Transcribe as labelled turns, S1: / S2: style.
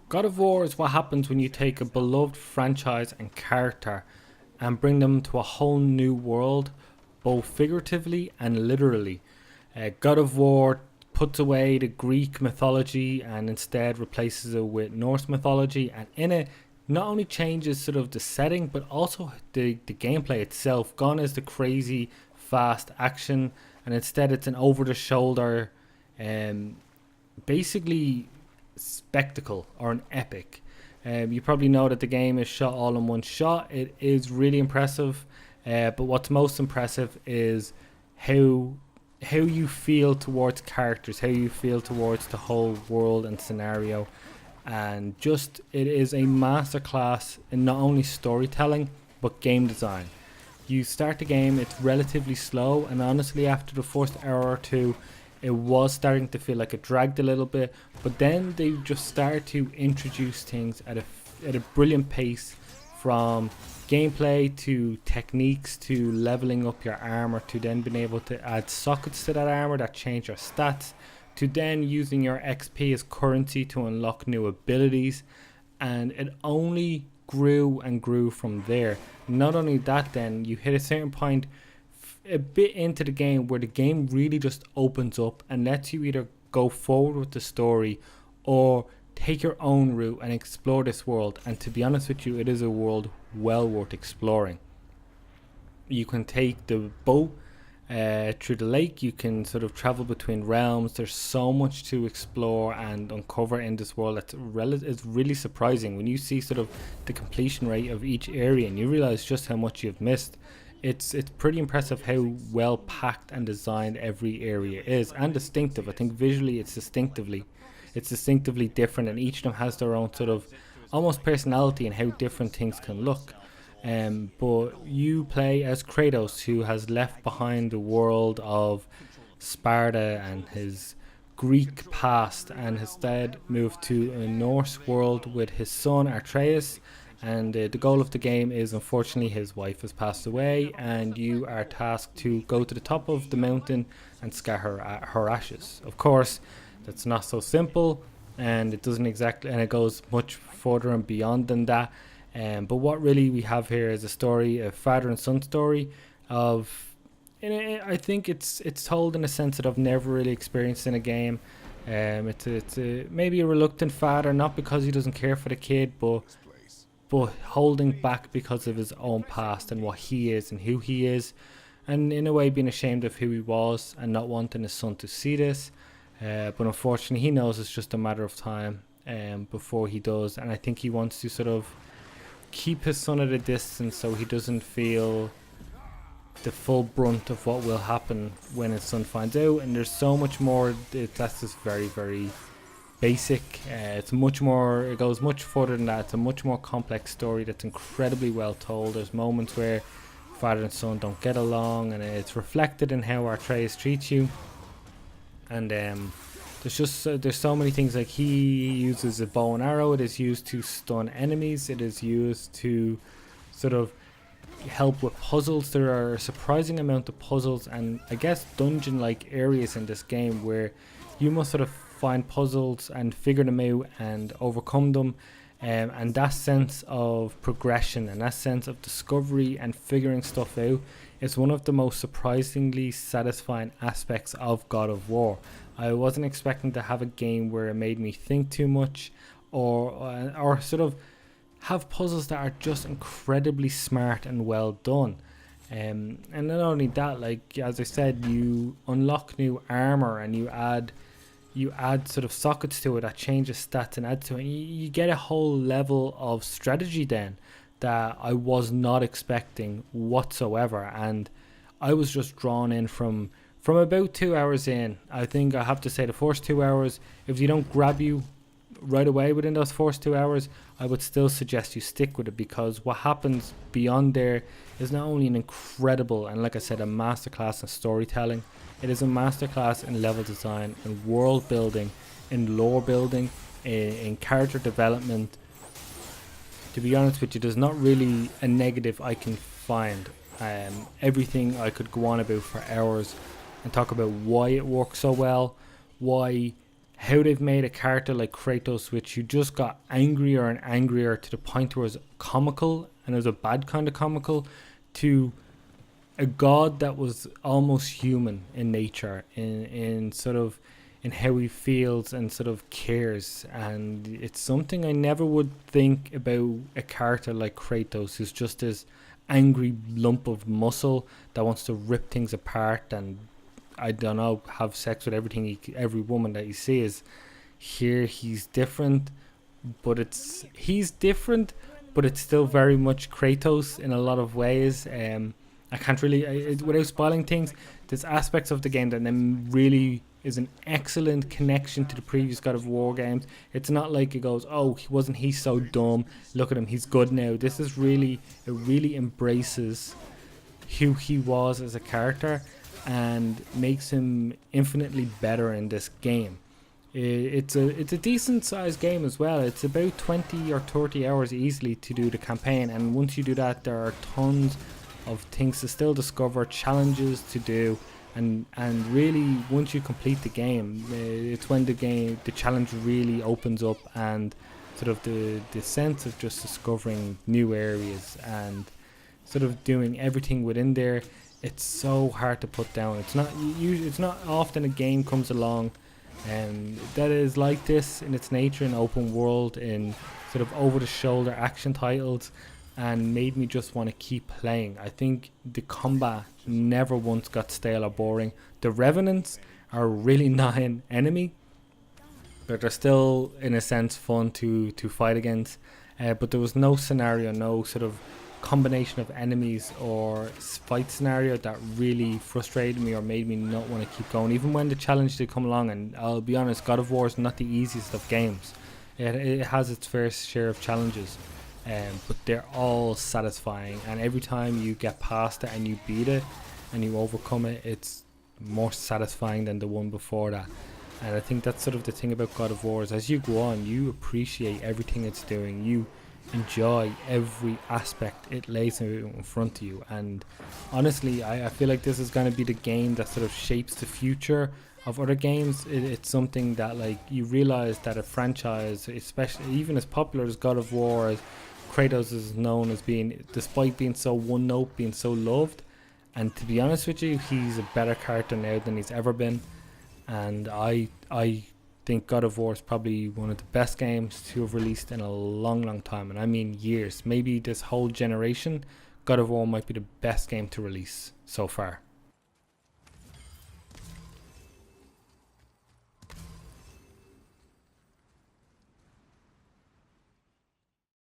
S1: God of War is what happens when you take a beloved franchise and character and bring them to a whole new world, both figuratively and literally. God of War puts away the Greek mythology and instead replaces it with Norse mythology, and in it not only changes sort of the setting but also the gameplay itself. Gone is the crazy fast action, and instead it's an over the shoulder um, basically spectacle or an epic. You probably know that the game is shot all in one shot. It is really impressive, but what's most impressive is how you feel towards characters, how you feel towards the whole world and scenario, and just it is a masterclass in not only storytelling but game design. You start the game, it's relatively slow, and honestly, after the first hour or two, it was starting to feel like it dragged a little bit, but then they just started to introduce things at a brilliant pace, from gameplay to techniques to leveling up your armor, to then being able to add sockets to that armor that change your stats, to then using your XP as currency to unlock new abilities, and it only grew and grew from there. Not only that, then you hit a certain point a bit into the game where the game really just opens up and lets you either go forward with the story or take your own route and explore this world. And to be honest with you, it is a world well worth exploring. You can take the boat through the lake, you can sort of travel between realms. There's so much to explore and uncover in this world that's it's really surprising when you see sort of the completion rate of each area and you realize just how much you've missed. It's pretty impressive how well packed and designed every area is, and distinctive. I think visually it's distinctively different, and each of them has their own sort of almost personality and how different things can look. But you play as Kratos, who has left behind the world of Sparta and his Greek past, and instead moved to a Norse world with his son Atreus. And the goal of the game is, unfortunately, his wife has passed away, and you are tasked to go to the top of the mountain and scatter her ashes. Of course, that's not so simple, and it doesn't exactly, and it goes much further and beyond than that. But what really we have here is a story, a father and son story of. I think it's told in a sense that I've never really experienced in a game. It's maybe a reluctant father, not because he doesn't care for the kid, but holding back because of his own past and what he is and who he is, and in a way being ashamed of who he was and not wanting his son to see this. But unfortunately, he knows it's just a matter of time before he does, and I think he wants to sort of keep his son at a distance so he doesn't feel the full brunt of what will happen when his son finds out. And there's so much more. That's just very, very basic. It's much more, it goes much further than that. It's a much more complex story that's incredibly well told. There's moments where father and son don't get along, and it's reflected in how Atreus treats you. And there's so many things, like he uses a bow and arrow. It is used to stun enemies. It is used to sort of help with puzzles. There are a surprising amount of puzzles and I guess dungeon like areas in this game where you must sort of find puzzles and figure them out and overcome them, and that sense of progression and that sense of discovery and figuring stuff out is one of the most surprisingly satisfying aspects of God of War. I wasn't expecting to have a game where it made me think too much or sort of have puzzles that are just incredibly smart and well done. And not only that, like as I said, you unlock new armor and you add sort of sockets to it that changes stats and adds to it. You get a whole level of strategy then that I was not expecting whatsoever, and I was just drawn in from about 2 hours in. I think I have to say the first 2 hours, if you don't grab you right away within those first 2 hours, I would still suggest you stick with it, because what happens beyond there is not only an incredible and, like I said, a masterclass in storytelling. It is a masterclass in level design, in world building, in lore building, in character development. To be honest with you, there's not really a negative I can find. Everything I could go on about for hours and talk about why it works so well, why how they've made a character like Kratos, which you just got angrier and angrier to the point where it was comical, and it was a bad kind of comical, to a god that was almost human in nature, in sort of in how he feels and sort of cares. And it's something I never would think about a character like Kratos, who's just this angry lump of muscle that wants to rip things apart and, I don't know, have sex with every woman that he sees. Here he's different, but he's different, but it's still very much Kratos in a lot of ways. I can't really, without spoiling things, there's aspects of the game that then really is an excellent connection to the previous God of War games. It's not like it goes, oh, wasn't he so dumb? Look at him, he's good now. This is really, it really embraces who he was as a character and makes him infinitely better in this game. It's a decent sized game as well. It's about 20 or 30 hours easily to do the campaign, and once you do that, there are tons of things to still discover, challenges to do, and really once you complete the game, it's when the challenge really opens up, and sort of the sense of just discovering new areas and sort of doing everything within there. It's so hard to put down. It's not often a game comes along that is like this in its nature, in open world, in sort of over the shoulder action titles, and made me just want to keep playing. I think the combat never once got stale or boring. The Revenants are really not an enemy, but they're still in a sense fun to fight against. But there was no scenario, no sort of combination of enemies or fight scenario that really frustrated me or made me not want to keep going, even when the challenge did come along. And I'll be honest, God of War is not the easiest of games. It has its fair share of challenges, but they're all satisfying, and every time you get past it and you beat it and you overcome it, it's more satisfying than the one before that. And I think that's sort of the thing about God of War, is as you go on, you appreciate everything it's doing, you enjoy every aspect it lays in front of you. And honestly, I feel like this is going to be the game that sort of shapes the future of other games. It's something that, like, you realize that a franchise, especially even as popular as God of War, as Kratos is known as being, despite being so one note, being so loved, and to be honest with you, he's a better character now than he's ever been. And I think God of War is probably one of the best games to have released in a long time, and I mean years, maybe this whole generation. God of War might be the best game to release so far.